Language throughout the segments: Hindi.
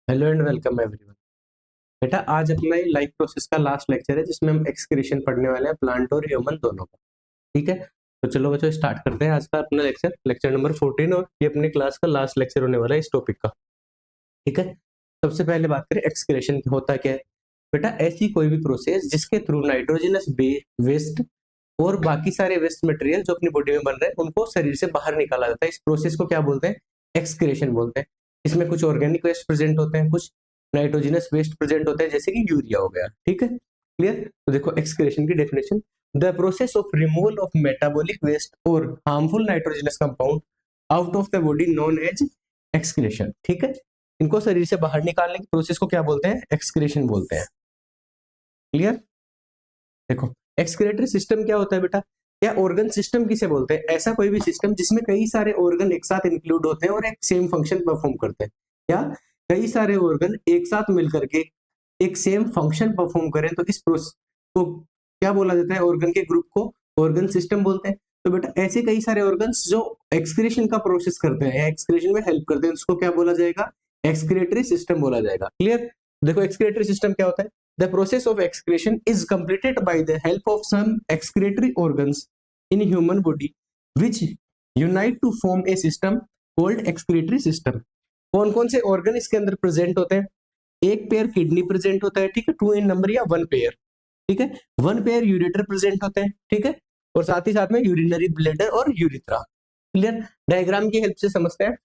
Hello and welcome everyone. बेटा आज अपना ये लाइफ प्रोसेस का लास्ट लेक्चर है जिसमें हम एक्सक्रीशन पढ़ने वाले हैं प्लांट और ह्यूमन दोनों का। ठीक है, तो चलो बच्चों स्टार्ट करते हैं आज का अपना लेक्चर, लेक्चर नंबर 14, और ये अपने क्लास का लास्ट लेक्चर होने वाला है इस टॉपिक का। ठीक है, सबसे पहले बात करें एक्सक्रीशन होता क्या है। बेटा ऐसी कोई भी प्रोसेस जिसके थ्रू नाइट्रोजनस वेस्ट और बाकी सारे वेस्ट मटेरियल जो अपनी बॉडी में बन रहे हैं उनको शरीर से बाहर निकाला जाता है। इस प्रोसेस को क्या बोलते हैं? एक्सक्रीशन बोलते हैं। इसमें कुछ ऑर्गेनिक वेस्ट प्रेजेंट होते हैं, कुछ नाइट्रोजनस वेस्ट प्रेजेंट होते हैं जैसे कि यूरिया हो गया। ठीक है, क्लियर। तो देखो एक्सक्रीशन की definition, the process of removal of metabolic waste और harmful nitrogenous compound out of the body known as excretion. ठीक है, इनको शरीर से बाहर निकालने की प्रोसेस को क्या बोलते हैं? एक्सक्रीशन बोलते हैं। क्लियर। देखो एक्सक्रीटरी सिस्टम क्या होता है बेटा, या ऑर्गन सिस्टम किसे बोलते हैं? ऐसा कोई भी सिस्टम जिसमें कई सारे ऑर्गन एक साथ इंक्लूड होते हैं और एक सेम फंक्शन परफॉर्म करते हैं, या कई सारे ऑर्गन एक साथ मिलकर के एक सेम फंक्शन परफॉर्म करें, तो इस प्रोसेस को क्या बोला जाता है? ऑर्गन के ग्रुप को ऑर्गन सिस्टम बोलते हैं। तो बेटा ऐसे कई सारे ऑर्गन्स जो एक्सक्रीशन का प्रोसेस करते हैं या एक्सक्रीशन में हेल्प करते हैं उसको क्या बोला जाएगा? एक्सक्रीटरी सिस्टम बोला जाएगा। क्लियर। देखो एक्सक्रीटरी सिस्टम क्या होता है? The process of excretion is completed by the help of some excretory organs in human body which unite to form a system called excretory system। कौन कौन से ऑर्गन इसके अंदर प्रेजेंट होते हैं? एक पेयर किडनी प्रेजेंट होता है, ठीक है, 2 इन नंबर, या 1 पेयर, ठीक है, 1 पेयर यूरेटर प्रेजेंट होते हैं, ठीक है, और साथ ही साथ में यूरिनरी ब्लैडर और यूरिथ्रा। क्लियर। डायग्राम की हेल्प से समझते हैं।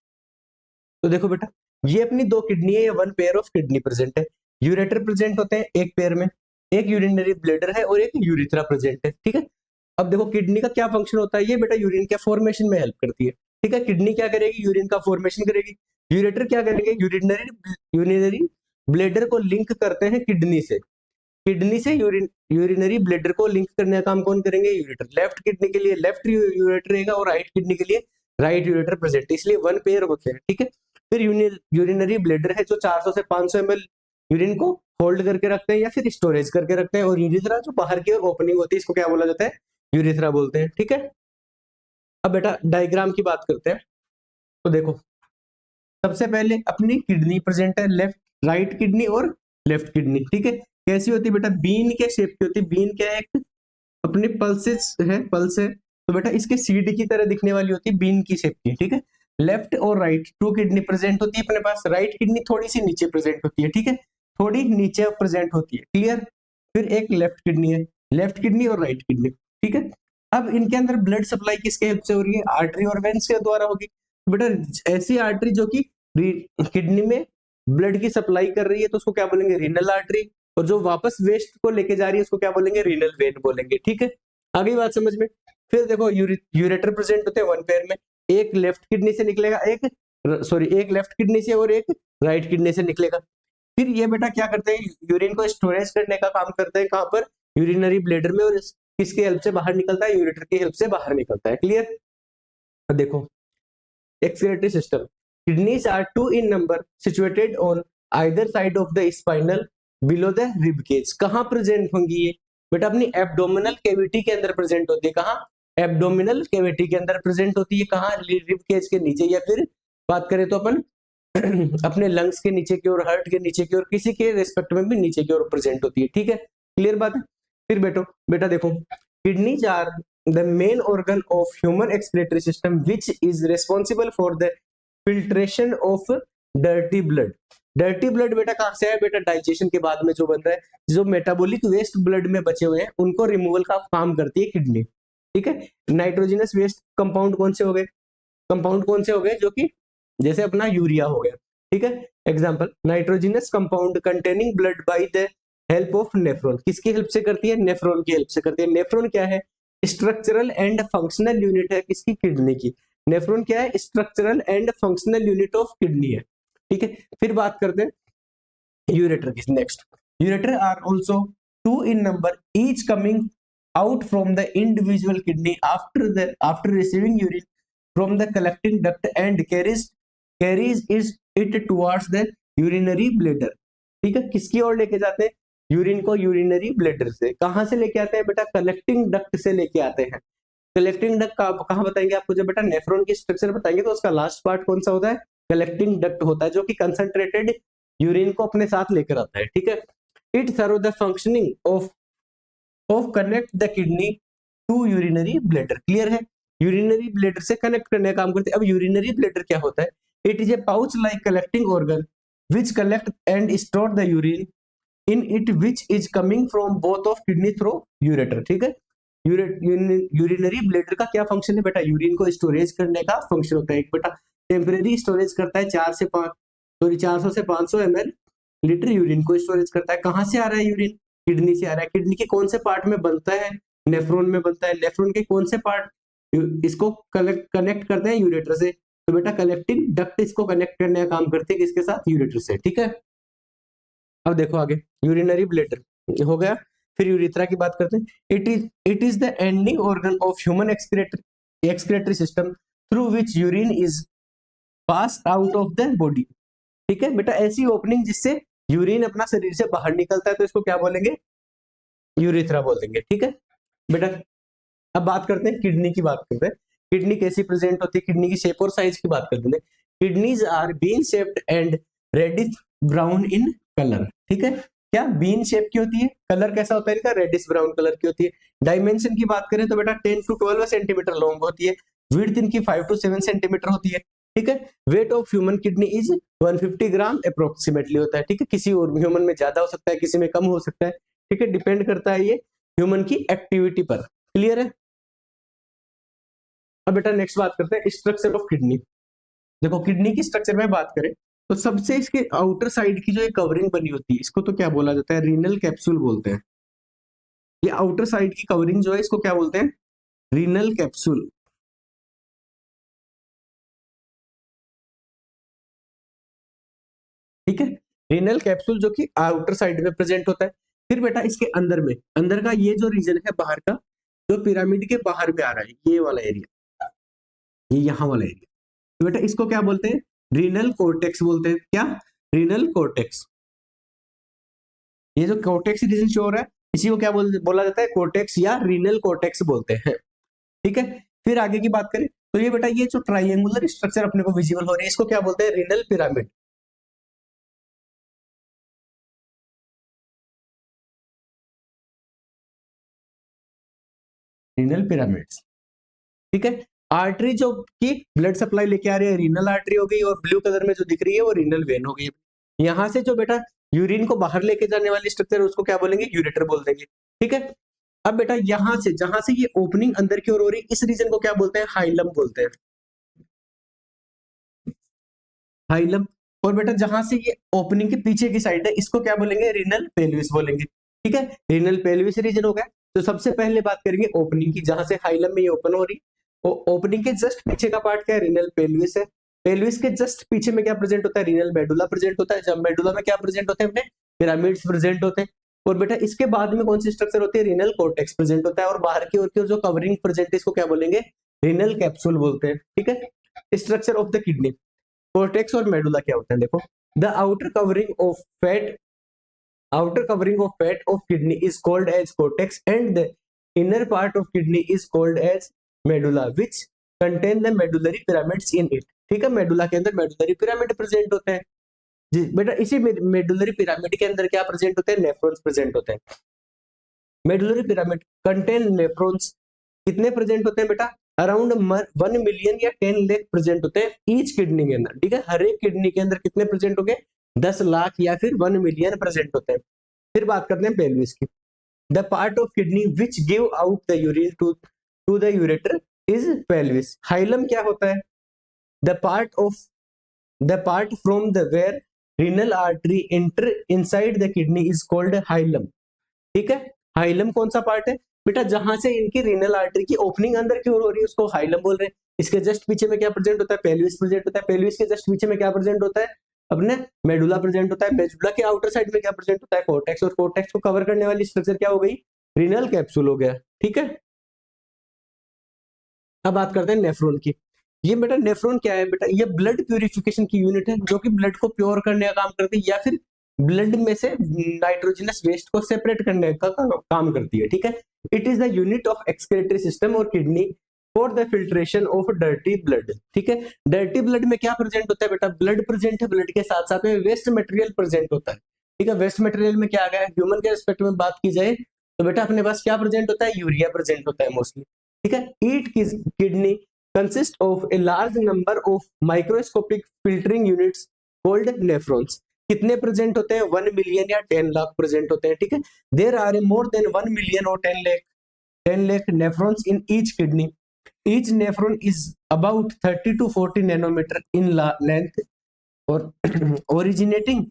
तो देखो बेटा ये अपनी 2 किडनी है या 1 पेयर ऑफ किडनी प्रेजेंट है, यूरेटर प्रेजेंट होते हैं एक पेयर में, एक यूरिनरी ब्लैडर है और एक यूरिथ्रा प्रेजेंट है। ठीक है, अब देखो किडनी का क्या फंक्शन होता है? ये बेटा यूरिन के फॉर्मेशन में हेल्प करती है। ठीक है, किडनी क्या करेगी? यूरिन का फॉर्मेशन करेगी। यूरेटर क्या करेंगे? यूरिनरी ब्लैडर को लिंक करते हैं किडनी से। किडनी से यूरिनरी ब्लैडर को लिंक करने का काम कौन करेंगे? यूरेटर। लेफ्ट किडनी के लिए लेफ्ट यूरेटर रहेगा और राइट किडनी के लिए राइट यूरेटर प्रेजेंट है, इसलिए 1 पेयर होते हैं। ठीक है, फिर यूरिनरी ब्लैडर है जो 400 से 500 ml यूरिन को होल्ड करके रखते हैं या फिर स्टोरेज करके रखते हैं, और यूरिथ्रा जो बाहर की ओर ओपनिंग होती है इसको क्या बोला जाता है? यूरिथ्रा बोलते हैं। ठीक है, अब बेटा डायग्राम की बात करते हैं। तो देखो सबसे पहले अपनी किडनी प्रेजेंट है, लेफ्ट राइट किडनी और लेफ्ट किडनी। ठीक है, कैसी होती है बेटा? बीन के शेप की होती है। बीन क्या है? एक अपनी पल्सेस है, पल्स है, तो बेटा इसके सीड की तरह दिखने वाली होती है, बीन की शेप की। ठीक है, लेफ्ट और राइट 2 किडनी प्रेजेंट होती है अपने पास। राइट किडनी थोड़ी सी नीचे प्रेजेंट होती है, ठीक है, थोड़ी नीचे प्रेजेंट होती है। क्लियर। फिर एक लेफ्ट किडनी है, लेफ्ट किडनी और राइट किडनी। ठीक है, अब इनके अंदर ब्लड सप्लाई किसके हेल्प से हो रही है? आर्टरी और वेन्स के द्वारा होगी। तो बेटा ऐसी आर्टरी जो कि किडनी में ब्लड की सप्लाई कर रही है तो उसको क्या बोलेंगे? Renal artery. और जो वापस वेस्ट को लेके जा रही है उसको क्या बोलेंगे? रीनल वेन बोलेंगे। ठीक है, आगे बात समझ में। फिर देखो यूरेटर प्रेजेंट होते हैं 1 पेयर में, एक लेफ्ट किडनी से निकलेगा, एक लेफ्ट किडनी से और एक राइट किडनी से निकलेगा। फिर ये बेटा क्या करते हैं? यूरिन को स्टोरेज करने का काम करते हैं। कहां पर? यूरिनरी ब्लैडर में, और किसकी हेल्प से बाहर निकलता है? यूरेटर की हेल्प से बाहर निकलता है। क्लियर। देखो excretory system, kidneys are 2 in number situated on either side of the spinal below the rib cage। कहां प्रेजेंट होंगी ये बेटा? अपनी एब्डोमिनल कैविटी के अंदर प्रेजेंट होती है। कहां? एब्डोमिनल कैविटी के अंदर प्रेजेंट होती है। कहां? रिब केज के नीचे, या फिर बात करें तो अपन अपने लंग्स के नीचे की ओर, हार्ट के नीचे की ओर, किसी के रेस्पेक्ट में भी नीचे की ओर प्रेजेंट होती है। ठीक है, क्लियर बात है। फिर बेटा देखो kidneys are the main organ of human excretory system which is responsible for the filtration of dirty blood। Dirty blood बेटा कहां से है? बेटा डाइजेशन के बाद में जो बन रहा है, जो मेटाबॉलिक वेस्ट ब्लड में बचे हुए हैं उनको रिमूवल का काम करती है किडनी। ठीक है, नाइट्रोजनस वेस्ट कंपाउंड कौन से हो गए? कंपाउंड कौन से हो गए? जो कि जैसे अपना यूरिया हो गया। ठीक है, example nitrogenous compound containing blood bye the help of nephron. किसकी हेल्प से करती है? नेफ्रॉन की हेल्प से करती है। नेफ्रॉन क्या है? स्ट्रक्चरल एंड फंक्शनल यूनिट है किसकी? किडनी की। नेफ्रॉन क्या है? Structural and functional unit of kidney है। ठीक है, फिर बात करते हैं यूरेटर की। Next, ureter are also 2 in number, each coming out from the individual kidney after receiving urine from the collecting duct and carries it towards the urinary bladder। ठीक है, किसकी ओर लेके जाते हैं? यूरिन को यूरिनरी ब्लैडर से। कहां से लेके आते हैं बेटा? कलेक्टिंग डक्ट से लेके आते हैं। कलेक्टिंग डक्ट कहां बताएंगे आपको? जब बेटा नेफ्रॉन की स्ट्रक्चर बताएंगे तो उसका लास्ट पार्ट कौन सा होता है? कलेक्टिंग डक्ट होता है, जो कि कंसंट्रेटेड यूरिन को अपने साथ लेकर आता है, ठीक है। It serve the functioning of connect the kidney to urinary bladder, clear है, यूरिनरी ब्लैडर से कनेक्ट करने का काम करते हैं। अब यूरिनरी ब्लैडर क्या होता है? It is A pouch like collecting organ which collect and store the urine in it which is coming from both of kidney through ureter, ठीक है। यूरिनरी ब्लैडर का क्या फंक्शन है बेटा? यूरिन को स्टोरेज करने का फंक्शन होता है। एक बेटा टेम्परेरी स्टोरेज करता है 400 से 500 ml लीटर यूरिन को स्टोरेज करता है। कहां से आ रहा है यूरिन? किडनी से आ रहा है। किडनी के कौन से पार्ट में बनता है? नेफ्रॉन में बनता है। नेफ्रॉन के कौन से पार्ट इसको कनेक्ट करते हैं? यूरेटर से। तो बेटा कलेक्टिंग डक्ट इसको कनेक्ट करने का काम करते हैं किसके साथ? यूरेटर से, ठीक है। अब देखो आगे, यूरिनरी ब्लैडर हो गया, फिर यूरिथ्रा की बात करते हैं। It is the ending organ of human excretory system through which urine is pass out of the body, ठीक है बेटा। ऐसी ओपनिंग जिससे यूरिन अपना शरीर से बाहर निकलता है तो इसको क्या बोलेंगे? यूरिथ्रा बोल देंगे, ठीक है बेटा। अब बात करते हैं किडनी की, बात करते हैं किडनी कैसी प्रेजेंट होती है, किडनी की शेप और साइज की बात करते हैं। Kidneys are bean shaped and reddish brown in colour, ठीक है। क्या बीन शेप की होती है? कलर कैसा होता है इनका? रेडिश ब्राउन कलर की होती है। डायमेंशन की बात करें तो बेटा 10 to 12 सेंटीमीटर लॉन्ग होती है। विड्थ इनकी 5 to 7 सेंटीमीटर होती है, ठीक है। Weight of human kidney is 150 gram approximately होता है, ठीक है। किसी और ह्यूमन में ज्यादा हो सकता है, किसी में कम हो सकता है, ठीक है। डिपेंड करता है ये ह्यूमन की एक्टिविटी पर, क्लियर है। अब बेटा नेक्स्ट बात करते हैं स्ट्रक्चर ऑफ किडनी। देखो किडनी की स्ट्रक्चर में बात करें तो सबसे इसके आउटर साइड की जो एक कवरिंग बनी होती है इसको तो क्या बोला जाता है? रीनल कैप्सूल बोलते हैं। ये आउटर साइड की कवरिंग जो है इसको क्या बोलते हैं? रीनल कैप्सूल, ठीक है। रीनल कैप्सूल जो कि आउटर साइड में प्रेजेंट होता है। फिर बेटा इसके अंदर में, अंदर का ये जो रीजन है बाहर का, जो पिरामिड के बाहर में आ रहा है, ये वाला एरिया, ये यहाँ वाला एरिया, तो बेटा इसको क्या बोलते हैं? रीनल कोर्टेक्स बोलते हैं। क्या? Renal cortex. ये जो कोर्टेक्स रीजन शो हो रहा है इसी को क्या बोला जाता है? कोर्टेक्स या रीनल कोर्टेक्स बोलते हैं, ठीक है। फिर आगे की बात करें तो ये बेटा ये जो ट्राइंगुलर स्ट्रक्चर अपने को विजिबल हो रही है इसको क्या बोलते हैं? Renal pyramid. रीनल पिरामिड्स, ठीक है। आर्टरी जो की ब्लड सप्लाई लेके आ रही है रीनल आर्टरी हो गई, और ब्लू कलर में जो दिख रही है वो रीनल वेन हो गई। यहां से जो बेटा यूरिन को बाहर लेके जाने वाली स्ट्रक्चर उसको क्या बोलेंगे? यूरेटर बोल देंगे, ठीक है। अब बेटा यहां से जहां से ये ओपनिंग अंदर की ओर हो रही है इस रीजन को क्या बोलते हैं? हाइलम बोलते हैं, हाइलम। और बेटा जहां से ये ओपनिंग के पीछे की साइड है इसको क्या बोलेंगे? रीनल पेल्विस बोलेंगे, ठीक है। रीनल पेल्विस रीजन हो गया। तो सबसे पहले बात करेंगे ओपनिंग की, जहां से हाइलम में ये ओपन हो रही। ओपनिंग के जस्ट पीछे का पार्ट क्या है? रीनल पेल्विस है। पेल्विस के जस्ट पीछे में क्या प्रेजेंट होता है? रीनल मेडुला प्रेजेंट होता है। जब मेडुला में क्या प्रेजेंट होते हैं? अपने पिरामिड्स प्रेजेंट होते हैं। और बेटा इसके बाद में कौन सी स्ट्रक्चर होती है? रीनल कोर्टेक्स प्रेजेंट होता है। और बाहर की ओर की जो कवरिंग प्रेजेंट है इसको क्या बोलेंगे? रीनल कैप्सूल बोलते हैं, ठीक है। Structure of the kidney, cortex और मेडुला क्या होता है देखो। The outer covering of fat of kidney is called as cortex and the inner part of kidney is called as medulla which contain the medullary pyramids in it, ठीक है। मेडुला के अंदर मेडुलरी पिरामिड प्रेजेंट होते हैं जी बेटा। इसी मेडुलरी पिरामिड के अंदर क्या प्रेजेंट होते हैं? नेफ्रॉन्स प्रेजेंट होते हैं। मेडुलरी पिरामिड कंटेन नेफ्रॉन्स, कितने प्रेजेंट होते हैं बेटा? अराउंड 1 मिलियन या 10 लाख प्रेजेंट होते हैं ईच किडनी के अंदर, ठीक है। हर एक किडनी के अंदर कितने प्रेजेंट होंगे? 10 लाख या फिर 1 मिलियन प्रेजेंट होते हैं। फिर बात करते हैं पेल्विस की। The part of kidney which give out the urine to the ureter is pelvis. Hilum क्या होता है? The part from the where renal artery enter inside the kidney is called hilum, ठीक है। हाइलम कौन सा पार्ट है बेटा? जहां से इनकी रीनल आर्टरी की ओपनिंग अंदर की ओर हो रही है उसको हाइलम बोल रहे हैं। इसके जस्ट पीछे में क्या प्रेजेंट होता है? पेल्विस प्रेजेंट होता है। पेल्विस के जस्ट पीछे में क्या प्रेजेंट होता है? अपने मेडुला प्रेजेंट होता है। मेडुला के आउटर साइड में क्या प्रेजेंट होता है? कोर्टेक्स। और कोर्टेक्स को कवर करने वाली स्ट्रक्चर क्या हो गई? रीनल कैप्सूल हो गया, ठीक है। अब बात करते हैं नेफ्रॉन की। ये बेटा नेफ्रॉन क्या है बेटा? ये ब्लड प्यूरिफिकेशन की यूनिट है जो कि ब्लड को प्योर करने का काम करती है या फिर ब्लड में से नाइट्रोजनस वेस्ट को सेपरेट करने का काम करती है, ठीक है। It is the unit of excretory system और kidney for the filtration of dirty blood. ठीक है, डर्टी ब्लड में क्या प्रेजेंट होता है बेटा, ब्लड प्रेजेंट है, ब्लड के साथ साथ में वेस्ट मटेरियल प्रेजेंट होता है। ठीक है, वेस्ट मटेरियल में क्या आ गया, ह्यूमन के रिस्पेक्ट में बात की जाए तो बेटा अपने पास क्या प्रेजेंट होता है, यूरिया प्रेजेंट होता है मोस्टली। ठीक है, it kidney consist of a large number of microscopic filtering units called nephrons. कितने प्रेजेंट होते हैं, 1 मिलियन या 10 लाख प्रेजेंट होते हैं। ठीक है, there are more than 1 million और 10 lakh nephrons in each kidney. Each nephron is about 30 to 40 nanometer in length or originating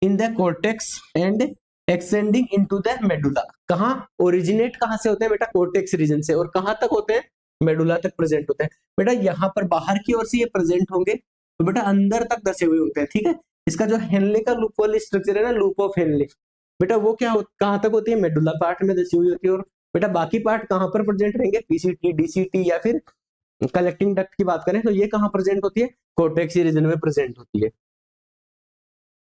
in the cortex and extending into the medulla. कहाँ ओरिजिनेट कहाँ से होते हैं बेटा, कोर्टेक्स रीजन से, और कहाँ तक होते हैं, मेडुला तक प्रेजेंट होते हैं। बेटा यहाँ पर बाहर की ओर से ये प्रेजेंट होंगे तो बेटा अंदर तक दसे हुए होते हैं। ठीक है, इसका जो हेनले का लूप वाली स्ट्रक्चर है ना, लूप ऑफ हेनले, बेटा वो क्या कहाँ तक होती है, मेडुला पार्ट में दसी हुई होती है। और बेटा बाकी पार्ट कहाँ पर प्रेजेंट रहेंगे, पीसीटी, डीसीटी या फिर कलेक्टिंग डक्ट की बात करें तो ये कहाँ प्रेजेंट होती है, कोर्टेक्स रीजन में प्रेजेंट होती है।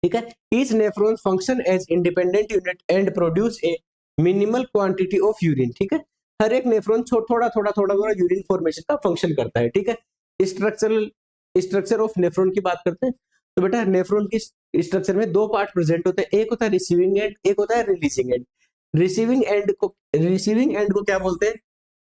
ठीक है, each nephron function as independent unit and produce a minimal quantity of urine. ठीक है, हर एक नेफ्रॉन थोड़ा थोड़ा यूरिन फॉर्मेशन का फंक्शन करता है। ठीक है, स्ट्रक्चर ऑफ नेफ्रॉन की बात करते हैं तो बेटा नेफ्रॉन की स्ट्रक्चर में दो पार्ट प्रेजेंट होते हैं, एक होता है रिसीविंग एंड, एक होता है रिलीजिंग एंड। रिसीविंग एंड को क्या बोलते हैं,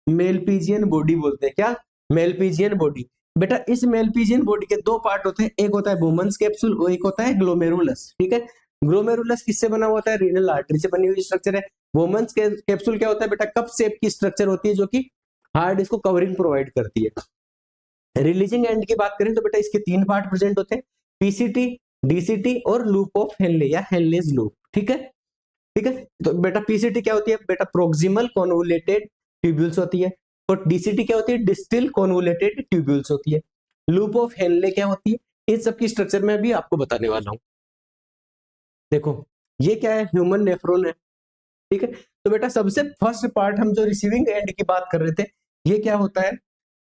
मेलपीजियन बॉडी बोलते हैं। क्या, मेलपीजियन बॉडी। बेटा इस मेलपीजियन बॉडी के दो पार्ट होते हैं, एक होता है बोमन्स कैप्सूल और एक होता है ग्लोमेरुलस। ठीक है, ग्लोमेरुलस किससे बना होता है, रीनल आर्टरी से बनी हुई स्ट्रक्चर है। बोमन्स कैप्सूल क्या होता है बेटा, कप शेप की स्ट्रक्चर होती है जो कि हार्ड इसको कवरिंग प्रोवाइड करती है। रिलीजिंग एंड की बात करें तो बेटा इसके तीन पार्ट प्रेजेंट होते हैं, पीसीटी, डीसीटी और लूप ऑफ हेनले या हेनलेज लूप। ठीक है, ठीक है, तो बेटा पीसीटी क्या होती है बेटा, प्रोक्सिमल कॉन्वोलेटेड ट्यूब्यूल्स होती है, और डीसीटी क्या होती है, डिस्टल कॉन्वोलेटेड ट्यूब्यूल्स होती है। लूप ऑफ हेनले क्या होती है, इन सब की स्ट्रक्चर में भी आपको बताने वाला हूं। देखो ये क्या है, ह्यूमन नेफ्रॉन है। ठीक है, तो बेटा सबसे फर्स्ट पार्ट हम जो रिसीविंग एंड की बात कर रहे थे, ये क्या होता है,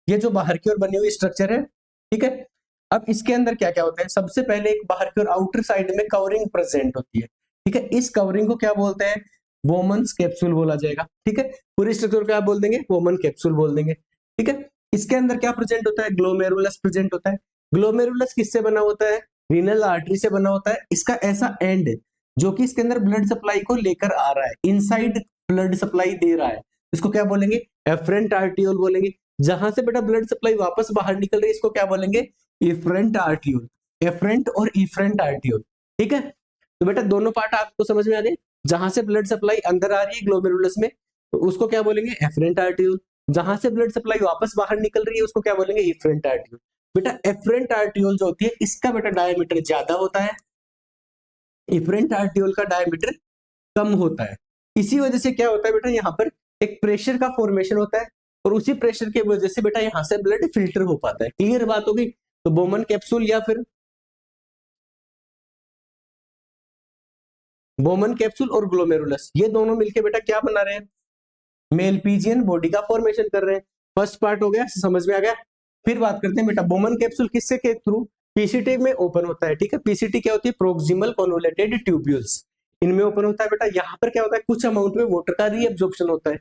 ये जो बाहर की ओर बनी हुई स्ट्रक्चर है। ठीक है, अब इसके अंदर क्या क्या होता है, सबसे पहले एक बाहर की ओर आउटर साइड में कवरिंग प्रेजेंट होती है। ठीक है, इस कवरिंग को क्या बोलते हैं, बोमन्स कैप्सूल बोला जाएगा। ठीक है, पूरी स्ट्रक्चर क्या बोल देंगे, बोमन कैप्सूल बोल देंगे। ठीक है, इसके अंदर क्या प्रेजेंट होता है, ग्लोमेरुलस प्रेजेंट होता है। ग्लोमेरुलस किससे बना होता है, रीनल आर्टरी से बना होता है। इसका ऐसा एंड जो कि इसके अंदर ब्लड सप्लाई को लेकर आ रहा है, इनसाइड ब्लड सप्लाई दे रहा है, इसको क्या बोलेंगे, एफरेंट आर्टियोल बोलेंगे। जहां से बेटा ब्लड सप्लाई वापस बाहर निकल रही है इसको क्या बोलेंगे, इफरेंट आर्टियोल, एफरेंट और इफरेंट आर्टियोल। ठीक है, तो बेटा दोनों पार्ट आपको समझ में आ गए, जहां से ब्लड सप्लाई अंदर आ रही है ग्लोमेरुलस में तो उसको क्या बोलेंगे, एफरेंट आर्टियोल। जहां से ब्लड सप्लाई वापस बाहर निकल रही है उसको क्या बोलेंगे, इफरेंट आर्टियोल। बेटा एफरेंट आर्टियोल जो होती है इसका बेटा डायमीटर ज्यादा होता है, इफरेंट आर्टियोल का डायमीटर कम होता है। इसी वजह से क्या होता है बेटा, यहाँ पर एक प्रेशर का फॉर्मेशन होता है और उसी प्रेशर की वजह से बेटा यहाँ से ब्लड फिल्टर हो पाता है। क्लियर बात होगी, तो बोमन कैप्सूल या फिर बोमन कैप्सूल और ग्लोमेरुलस ये दोनों मिलके बेटा क्या बना रहे हैं, मेलपीजियन बॉडी का फॉर्मेशन कर रहे हैं। फर्स्ट पार्ट हो गया, समझ में आ गया। फिर बात करते हैं बेटा बोमन कैप्सूल किससे के थ्रू, पीसीटी में ओपन होता है। ठीक है, पीसीटी क्या होती है, प्रोक्सिमल कॉन्वोलेटेड ट्यूब्यूल्स, इनमें ओपन होता है। बेटा यहाँ पर क्या होता है, कुछ अमाउंट में वाटर का रीअब्जॉर्प्शन होता है।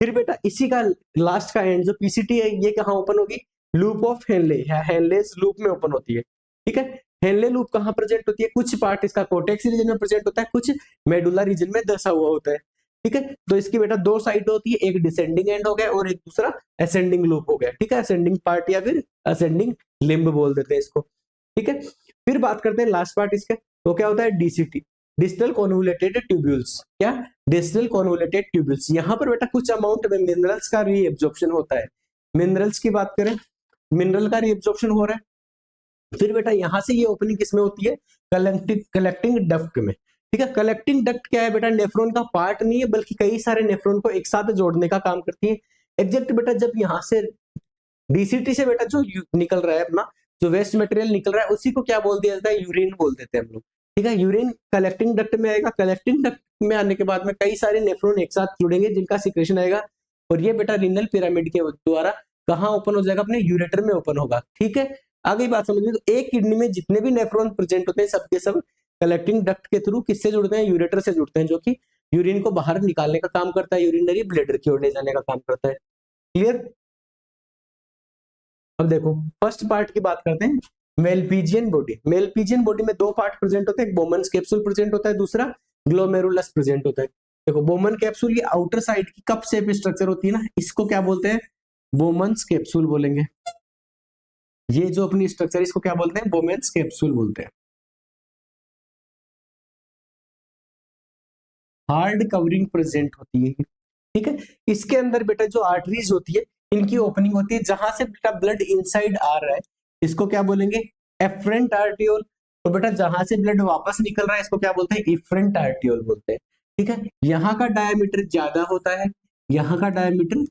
फिर बेटा इसी का लास्ट का एंड जो पीसीटी है ये कहाँ ओपन होगी, लूप ऑफ हेनले या हेनलेस लूप में ओपन होती है। ठीक है, हेनले लूप कहाँ प्रेजेंट होती है, कुछ पार्ट इसका कोर्टेक्स रीजन में प्रेजेंट होता है, कुछ मेडुला रीजन में दसा हुआ होता है। ठीक है, तो इसकी बेटा दो साइड होती है, एक डिसेंडिंग एंड हो गया और एक दूसरा असेंडिंग लूप हो गया। ठीक है, असेंडिंग पार्ट या फिर असेंडिंग लिम्ब बोल देते हैं इसको। ठीक है, फिर बात करते हैं लास्ट पार्ट इसका, तो क्या होता है, डीसीटी, डिस्टल कॉन्वोलेटेड ट्यूब्यूल्स। क्या, डिस्टल कॉन्वोलेटेड ट्यूब्यूल्स। यहाँ पर बेटा कुछ अमाउंट में मिनरल्स का रीएब्जॉर्प्शन होता है। मिनरल्स की बात करें, मिनरल का रीएब्जॉर्प्शन हो रहा है। फिर बेटा यहाँ से ये ओपनिंग किसमें होती है, कलेक्टिंग डक्ट में। ठीक है, कलेक्टिंग डक्ट क्या है बेटा, नेफ्रॉन का पार्ट नहीं है बल्कि कई सारे नेफ्रॉन को एक साथ जोड़ने का काम करती है। एग्जैक्ट बेटा जब यहाँ से डीसीटी से बेटा जो निकल रहा है अपना जो वेस्ट मटेरियल निकल रहा है उसी को क्या बोल दिया जाता है, यूरिन बोल देते हैं हम लोग। ठीक है, यूरिन कलेक्टिंग डक्ट में आएगा, कलेक्टिंग डक्ट में आने के बाद में कई सारे नेफ्रॉन एक साथ जुड़ेंगे जिनका सिक्रेशन आएगा और ये बेटा रीनल पिरामिड के द्वारा कहाँ ओपन हो जाएगा, अपने यूरेटर में ओपन होगा। ठीक है, आगे बात समझिए, तो एक किडनी में जितने भी नेफ्रॉन प्रेजेंट होते हैं सबके सब कलेक्टिंग डक्ट के थ्रू किससे जुड़ते हैं, यूरेटर से जुड़ते हैं, जो कि यूरिन को बाहर निकालने का काम करता है, यूरिनरी ब्लैडर की ओर ले जाने का काम करता है। क्लियर। अब देखो फर्स्ट पार्ट की बात करते हैं, मेलपीजियन बॉडी। मेलपीजियन बॉडी में दो पार्ट प्रेजेंट होते हैं, बोमन्स कैप्सूल प्रेजेंट होता है, दूसरा ग्लोमेरुलस प्रेजेंट होता है। देखो बोमन कैप्सूल की आउटर साइड की कप शेप स्ट्रक्चर होती है ना, इसको क्या बोलते हैं, बोमन्स कैप्सूल बोलेंगे। ये जो अपनी स्ट्रक्चर इसको क्या बोलते हैं, बोमेन्स कैप्सूल बोलते हैं। हार्ड कवरिंग प्रेजेंट होती है, ठीक है। इसके अंदर बेटा जो आर्टरीज होती है इनकी ओपनिंग होती है, जहां से बेटा ब्लड इनसाइड आ रहा है इसको क्या बोलेंगे, एफरेंट आर्टियोल। तो बेटा जहां से ब्लड वापस निकल रहा है इसको क्या बोलते हैं, इफरेंट आर्टियोल बोलते हैं, ठीक है। यहाँ का डायमीटर ज्यादा होता है, यहाँ का डायमीटर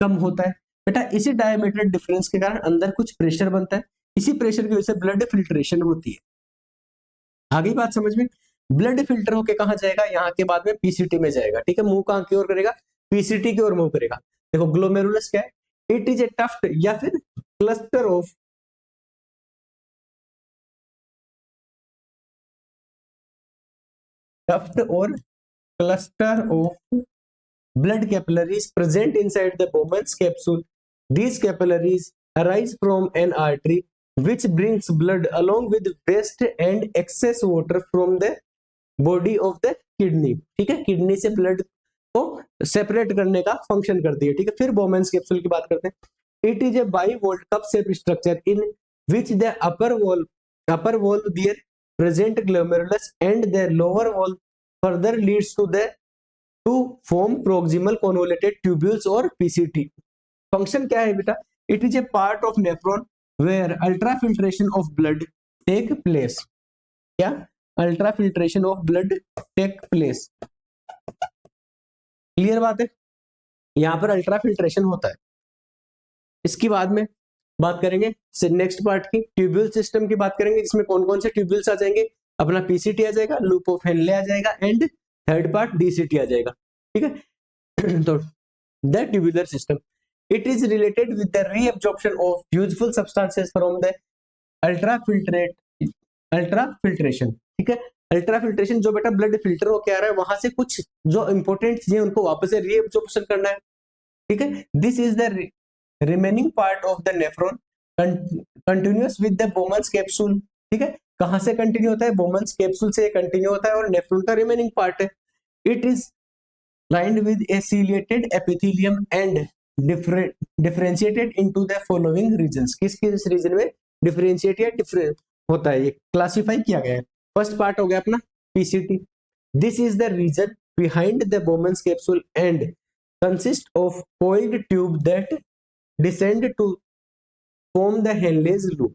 कम होता है। बेटा इसी डायमीटर डिफरेंस के कारण अंदर कुछ प्रेशर बनता है, इसी प्रेशर की वजह से ब्लड फिल्ट्रेशन होती है। आगे बात समझ में, ब्लड फिल्टर होके कहां जाएगा, यहाँ के बाद में पीसीटी में जाएगा, ठीक है। मुंह कहां की ओर करेगा, पीसीटी की ओर मूव करेगा। देखो ग्लोमेरुलस क्या है, इट इज ए टफ्ट या फिर क्लस्टर ऑफ टफ्ट और cluster of blood capillaries present inside the Bowman's capsule. These capillaries arise from an artery which brings blood along with waste and excess water from the body of the kidney, ठीक है। किडनी से ब्लड को सेपरेट करने का फंक्शन करती है, ठीक है। फिर बोमेंस कैप्सूल की बात करते हैं। It is a biwalled cup shape structure in which the upper wall there present glomerulus and the lower wall further leads to form proximal convoluted tubules और PCT। फंक्शन क्या है बेटा, it is a part of nephron where ultrafiltration of blood take place. क्या, ultrafiltration of blood take place, clear बात है, यहां पर अल्ट्राफिल्ट्रेशन होता है। इसके बाद में बात करेंगे नेक्स्ट पार्ट की, ट्यूब्यूल सिस्टम की बात करेंगे, जिसमें कौन कौन से ट्यूब्यूल्स आ जाएंगे, अपना पीसीटी आ जाएगा, लूप ऑफ हेनले आ जाएगा एंड थर्ड पार्ट डीसीटी आ जाएगा, ठीक है। तो the tubular system, it is related with the reabsorption of useful substances from the ultrafiltration, ठीक है। अल्ट्राफिल्ट्रेशन जो बेटा ब्लड फिल्टर होकर आ रहा है वहां से कुछ जो इंपॉर्टेंट चीजें उनको वापस से रीअब्जॉर्प्शन करना है, ठीक है। This is the remaining part of the nephron continuous with the Bowman's capsule, ठीक है। कहां से कंटिन्यू होता है, बोमन्स कैप्सूल से कंटिन्यू होता है और नेफ्रॉन का रिमेनिंग पार्ट है। It is lined with a ciliated epithelium and differentiated into the following regions। किस किस रीजन में डिफरेंशिएट या डिफरेंट होता है, ये क्लासिफाई किया गया है। फर्स्ट पार्ट हो गया अपना PCT, this is the region behind the Bowman's capsule and consist of coiled tube that descend to form the Henle's loop।